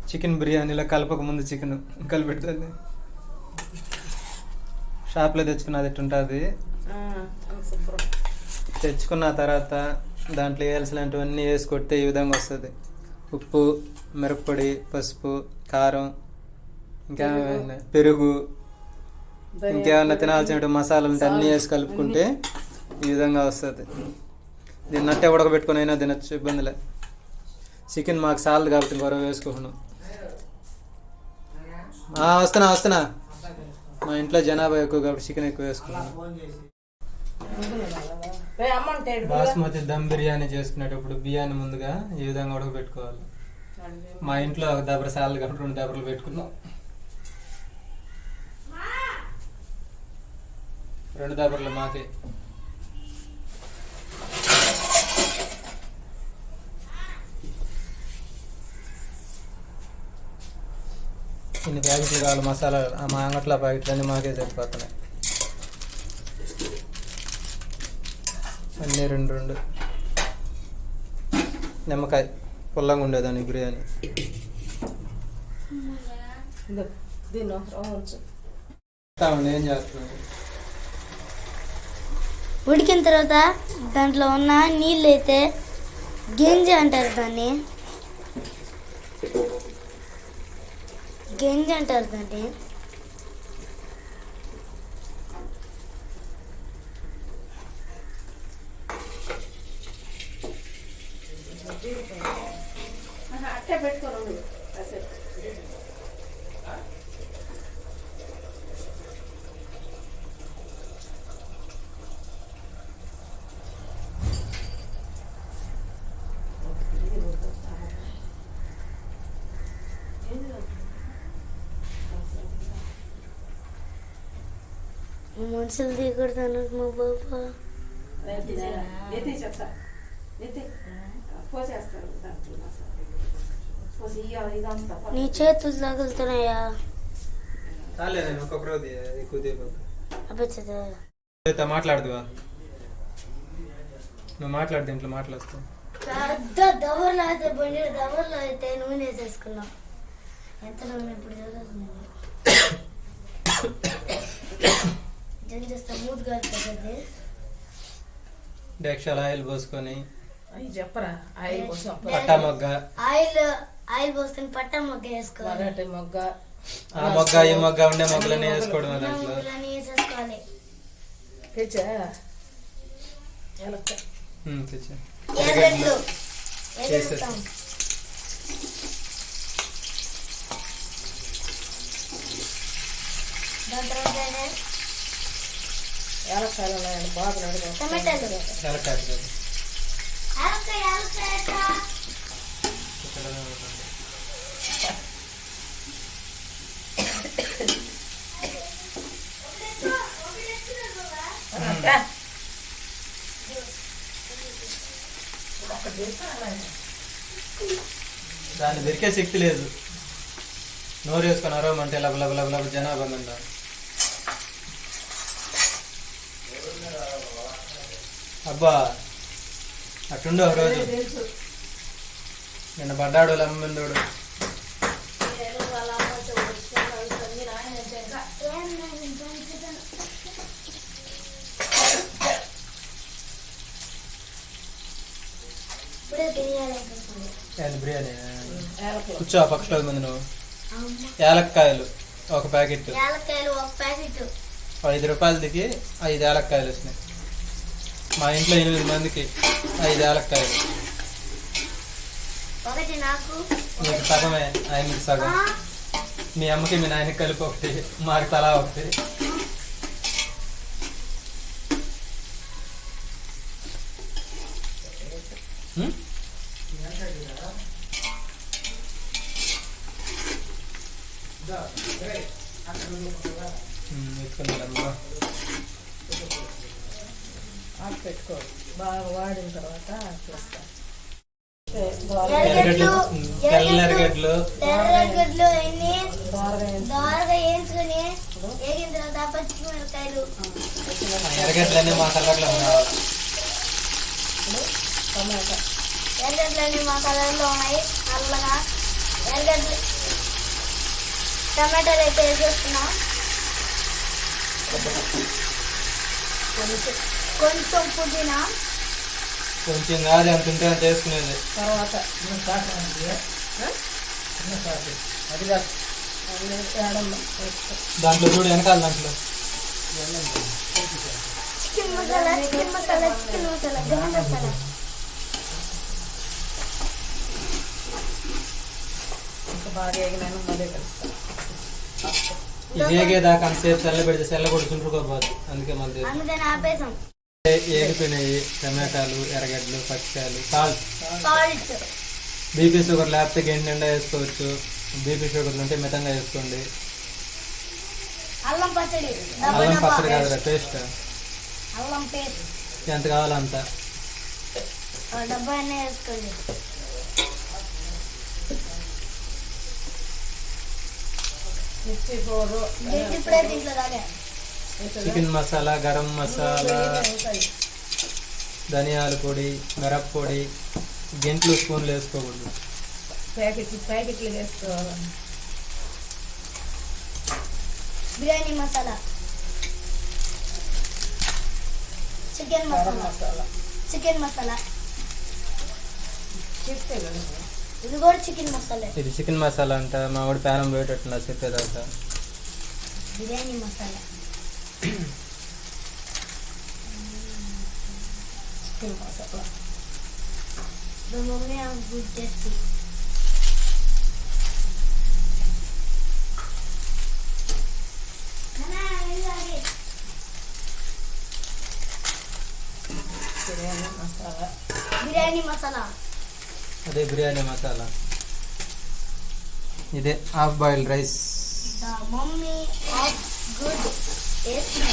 Chicken బిర్యానీలో కలపక ముందు chicken కలిపెడుతుంది. షాప్లో తెచ్చుకున్నది ఎట్టుంటుంది. తెచ్చుకున్న తర్వాత దాంట్లో వేయాల్సినవన్నీ వేసి కొడితే ఈ విధంగా వస్తుంది. ఉప్పు, మిరప్పొడి, పసుపు, కారం, ఇంకేమైనా పెరుగు, ఇంకేమన్నా తినాల్సిన మసాలాలు అన్నీ వేసి కలుపుకుంటే ఈ విధంగా వస్తుంది. దీన్ని నట్టే ఉడకబెట్టుకుని అయినా తినచ్చు, ఇబ్బందిలే. చికెన్ మాకు సాలదు కాబట్టి బరువు వేసుకున్నాను. వస్తున్నా. మా ఇంట్లో జనాభా ఎక్కువ కాబట్టి చికెన్ ఎక్కువ వేసుకున్నాను. బాస్మతి దమ్ బిర్యానీ చేసుకునేటప్పుడు బియ్యాన్ని ముందుగా ఈ విధంగా ఉడకబెట్టుకోవాలి. మా ఇంట్లో ఒక దెబ్బర సాలదు కాబట్టి 2 దెబ్బలు పెట్టుకున్నాం. 2 దెబ్బలు మాకే. ఇన్ని ప్యాకెట్లు కావాలి మసాలా. మా అంగట్ల ప్యాకెట్లు అన్నీ మాకే సరిపోతున్నాయి. అన్నీ 2 నిమ్మకాయ పుల్లంగా ఉండేదాన్ని బిర్యానీ. ఏం చేస్తున్నాను? ఉడికిన తర్వాత దాంట్లో ఉన్న నీళ్ళు అయితే గెంజి అంటారు. దాన్ని గెంజి అంటారు. దాన్ని అట్టే పెట్టుకోండి. మనుషులు దిగకూడదు అన్నట్టు మా బాబా నీ చేతులు తగులుతున్నాయా? మాట్లాడుదువా? నువ్వు మాట్లాడు, దీంట్లో మాట్లాడుతావు. పెద్ద దవర్లో అయితే బండి దవర్లో అయితే నూనె వేసేసుకున్నాం. ఎంత నూనె ఇప్పుడు జరుగుతుంది. మూడు గంటలు డెక్షల్ ఆయిల్ పోసుకొని చెప్పరా పట్టా మొగ్గ ఆయిల్ పోసుకొని పట్టా మొగ్గ వేసుకోవాలి. మొగ్గ ఆ మొగ్గ ఈ మొగ్గ ఉండే మొగ్గలన్నీ వేసుకోవడం. దాంట్లో వేసేసుకోవాలి. తెచ్చా ఎర్రగడ్డలు వేసేస్తాం. దాని తర్వాత టమాటాలు దాన్ని దొరికే శక్తి లేదు. నోరు వేసుకొని అరవమంటే లబ జనాభా మంద. అబ్బా అట్టుండో ఒక రోజు నిన్న పడ్డాడు లమ్మందోడు. బిర్యానీ కూర్చో పక్షుల ముందు. నువ్వు యాలక్కాయలు ఒక ప్యాకెట్, 5 రూపాయలకి 5 యాలక్కాయలు వచ్చినాయి. మా ఇంట్లో 8 మందికి 5 యాలక్కాయలు. నీకు సగమే, ఆయనకి సగం. మీ అమ్మకి మీ నాయనకి కలిపి ఒకటి, మాకు తలా ఒకటి. పెట్టుకో. బాగా వాడిన తర్వాత ఎర్రగడ్డలు ఎర్రగడ్డలు దోరగా వేయించుకొని వేగిన తర్వాత పచ్చిమిరపకాయలు, ఎర్రగడ్డలన్నీ మసాలాలో టమాటా. ఎర్రగడ్డలన్నీ మా కలర్లో ఉన్నాయి. నల్లగా ఎర్రగడ్డలు టమాటాలు అయితే వేసేస్తున్నా. కొంచెం పుదీనా, కొంచెం కాదు ఎంత ఉంటే అంత వేసుకునేది. తర్వాత అది కాదు దాంట్లో చూడు వెనకాల దాంట్లో chicken masala, chicken masala, chicken masala, garam masala. ఇంకా బాగా వేగినాను మళ్ళీ కలుస్తాను. ఇది ఏగేదాకా అంతసేపు చల్ల పెడితే చల్ల కూడా చుంటుకోపోదు, అందుకే మళ్ళీ అందుకని ఆపేసాం. ఏగిపోయినాయి టమాటాలు, ఎర్రగడ్డలు, పచ్చికాయలు, సాల్ట్. సాల్ట్, బీపీ షుగర్ లేకపోతే గంట నిండా వేసుకోవచ్చు. బీపీ షుగర్ ఉంటే మితంగా వేసుకోండి. అల్లం పచ్చడి, అల్లం పచ్చడి కాదురా, పేస్ట్ అల్లం పేస్ట్ ఎంత కావాలో అంత. డబ్బా అన్నీ వేసుకోండి. మిర్చి పౌడరు, ఇప్పుడే దీంట్లో తాగా. చికెన్ మసాలా, గరం మసాలా, ధనియాల పొడి, మిరప్పొడి, గంటలు స్పూన్లు వేసుకోకూడదు. ప్యాకెట్లు వేసుకోవాలి. బిర్యానీ మసాలా, చికెన్ మసాలా, చికెన్ మసాలా, చెప్తే కదా ఇది కూడా చికెన్ మసాలా. ఇది చికెన్ మసాలా అంట, మా వాడు పేనం పోయేటట్టున్నా చెప్పేదాకా. Biryani masala, chicken masala, the mummy of good tasty. Biryani masala, biryani masala, అదే బిర్యానీ మసాలా. ఇదే half boil rice. the mummy of good tasty.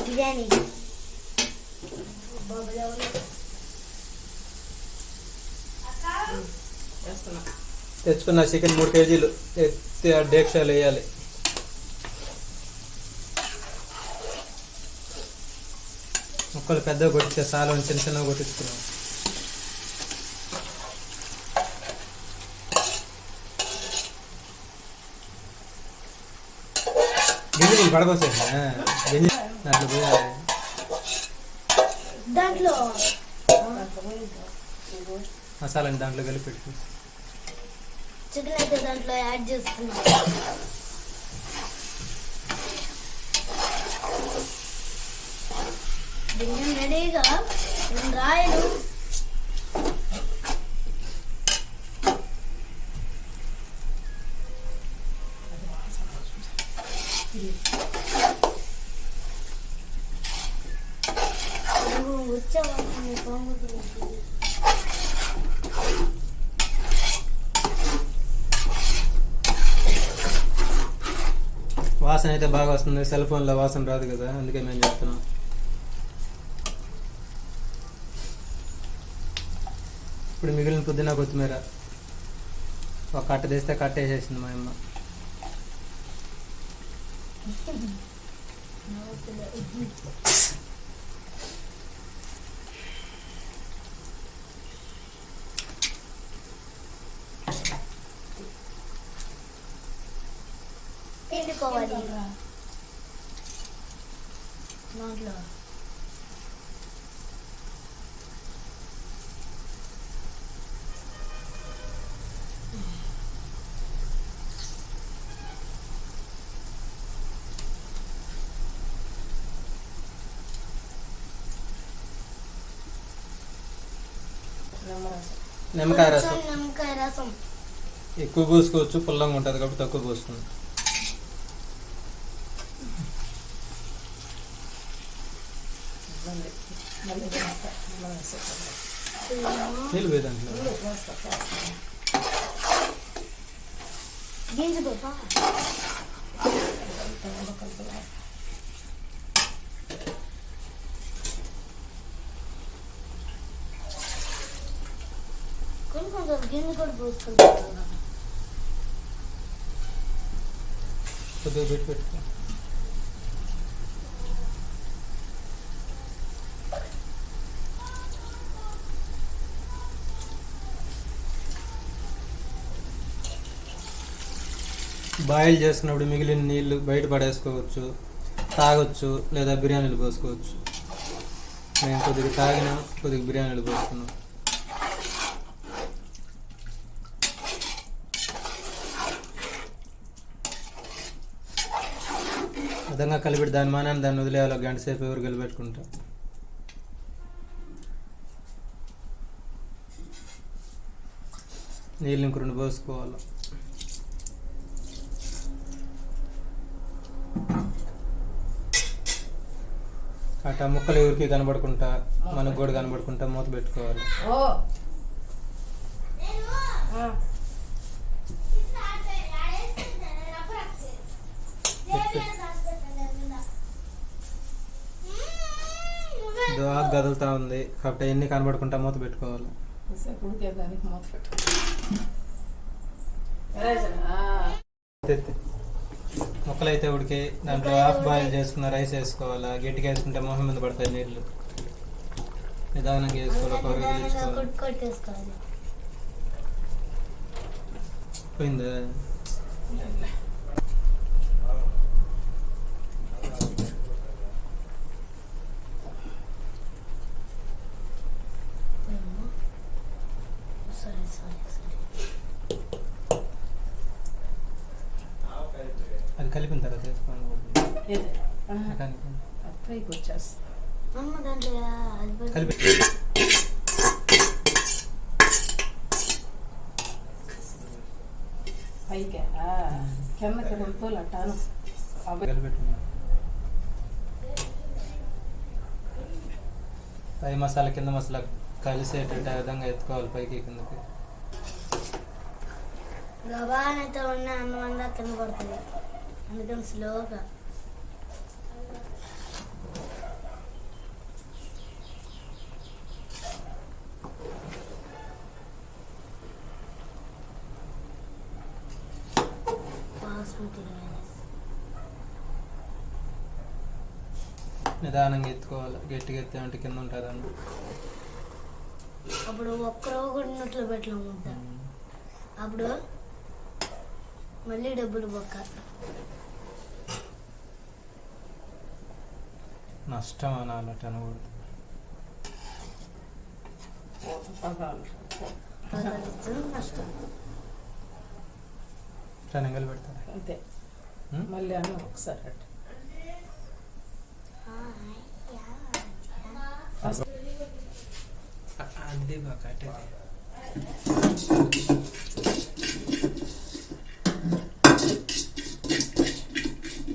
Biryani వేస్తున్నా. తెచ్చుకున్న చికెన్ 3 కేజీలు ఎత్తి ఆ డేక్షాలు వేయాలి. ముక్కలు పెద్దగా కొట్టించే సాలు చిన్న చిన్నగా కొట్టించుకున్నాం. గింజలు పడబోసాయి గింజ దాంట్లో పోయాలి. దాంట్లో మసాలాని దాంట్లో కలిపి పెట్టు. చికెన్ అయితే దాంట్లో యాడ్ చేసుకున్నాం. బియ్యం రెడీగా రాయలు. వచ్చావా వాసన అయితే బాగా వస్తుంది. సెల్ ఫోన్లో వాసన రాదు కదా, అందుకే మేము చెప్తున్నాం. ఇప్పుడు మిగిలిన పుదీనా కొత్తిమీర ఒక కట్ట తీస్తే కట్ట వేసేసింది మా అమ్మ. పిండుకోవాలి దాంట్లో. నిమ్మకాయ రసం కొంచెం నిమ్మకాయ రసం. ఎక్కువ పోసుకోవచ్చు, పుల్లంగా ఉంటుంది కాబట్టి తక్కువ పోసుకుంది. నీళ్ళు పోయి దాంట్లో గింజ పాప. కొంచెం గింజ కూడా పోసుకుంటాను. కొద్దిగా పెట్టుకో. బాయిల్ చేసుకున్నప్పుడు మిగిలిన నీళ్లు బయట పడేసుకోవచ్చు, తాగొచ్చు, లేదా బిర్యానీలు పోసుకోవచ్చు. మేము కొద్దిగా తాగినాం, కొద్దిగా బిర్యానీలు పోసుకున్నాం. విధంగా కలిపెట్టి దాని మానాన్ని దాన్ని వదిలేయాలి. గంట సేపు ఎవరు కలిపెట్టుకుంటా. నీళ్ళు ఇంక 2 పోసుకోవాలి. అట్లా ముక్కలు ఎవరికి కనబడుకుంటా, మనకు కూడా కనబడుకుంటా మూత పెట్టుకోవాలి. ఓ ఆకు కదులుతా ఉంది కాబట్టి ఎన్ని కనబడుకుంటా మూత పెట్టుకోవాలి. ఉడికేదానికి మూత పెట్టు. ముక్కలు అయితే ఉడికి దాంట్లో హాఫ్ బాయిల్ చేసుకున్న రైస్ వేసుకోవాలి. గట్టిగా వేసుకుంటే మొహం మీద పడతాయి నీళ్ళు. నిదానంగా వేసుకోవాలి. ఒక కొట్టేసుకోవాలి. పోయిందా? అది కలిపిన తర్వాత వేసుకోవాలి. పైకి వచ్చేస్తా. అమ్మ దాంట్లో కలిపి పైకి కిందకి 2 తోలు అట్టాను. కలిపెట్టుకున్నా. పై మసాలా కింద మసాలా కలిసేటట్టు ఆ విధంగా ఎత్తుకోవాలి పైకి కిందకి. గబానైతే ఉన్న అన్నం అంతా తినబడుతుంది, అందుకని స్లోగా. నిదానంగా ఎత్తుకోవాలి. గట్టిగా ఎత్తే అంటే కింద ఉంటుంది అన్న. అప్పుడు ఒక్కరో కొట్టినట్లు పెట్టలేము. అప్పుడు మళ్ళీ డబ్బులు బొక్క. నష్టం అనాలట అనకూడదు. నష్టం ట్రైనింగ్లు పెడతారు అంతే. మళ్ళీ అని ఒకసారి అట్ట. అది బాగా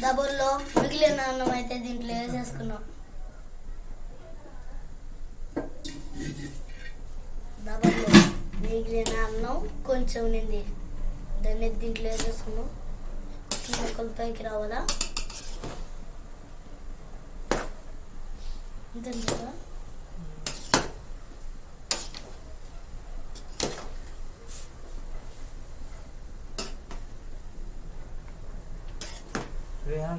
డబ్బుల్లో మిగిలిన అన్నం అయితే దీంట్లో వేసేసుకున్నాం. డబ్బుల్లో మిగిలిన అన్నం కొంచెం నింది, దాన్ని దీంట్లో వేసేసుకున్నాం. మొక్కలు పైకి రావాలా అంతే కదా.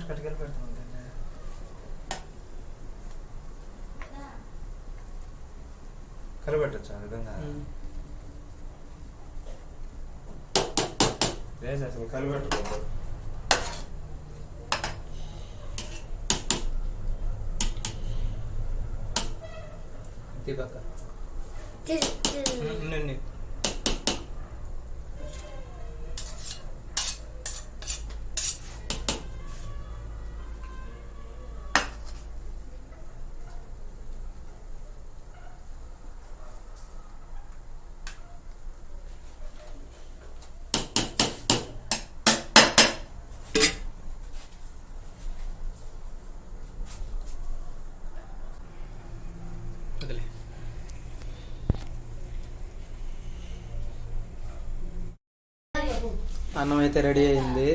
కట్టుకెళ్ళి పెడతాం. కలబెట్టచ్చు ఆ విధంగా. లేదు అసలు కలబెట్టకూడదు. దీపక్క అన్నం అయితే రెడీ అయింది.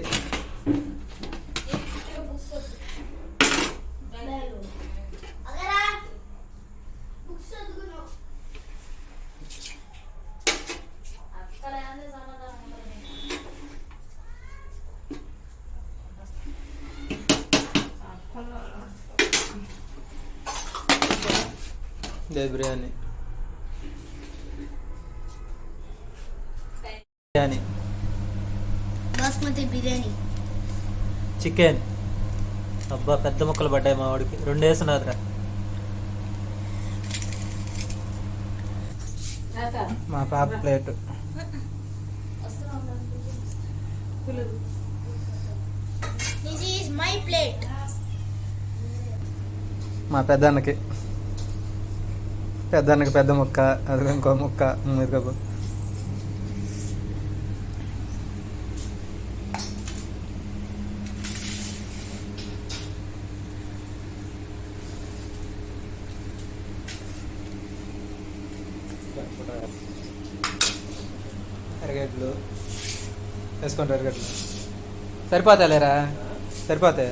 బిర్యానీ బాస్మతి బిర్యానీ. చికెన్. అబ్బా పెద్ద ముక్కలు పడ్డాయి మా వాడికి, 2 వేసినాదిరా. మా పాప plate. This is my plate. మా పెద్దన్నకి పెద్ద ముక్క, అది ఇంకో ముక్క. ఇదిగో ఎరగడ్లు వేసుకుంటారు. ఎరగడ్లు సరిపోతాయి లేరా, సరిపోతాయి.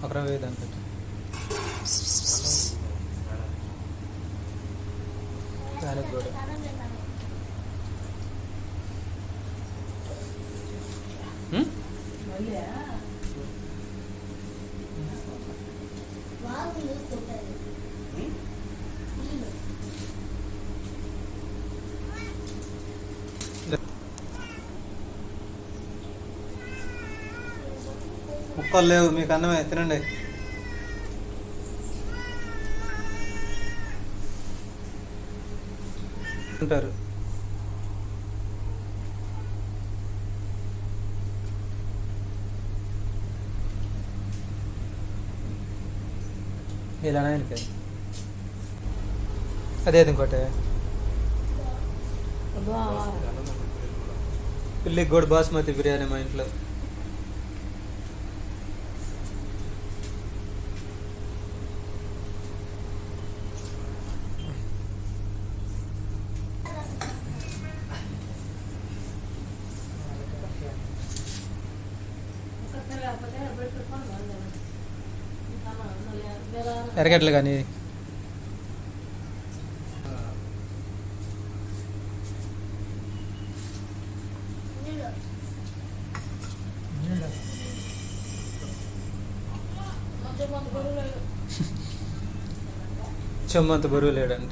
ఒకరం వేయదానికి దానికి కూడా మళ్ళీ బాగుంది తింటది. ముక్కలు లేవు, మీకు అన్నమే తినండి. ఉంటారు. ఇలా ఆయనకి అదే ఇంకోటి పిల్లికి కూడా బాస్మతి బిర్యానీ మా ఇంట్లో. ఎరగట్లు కానీ చెమ్మంత బరువు లేడంట.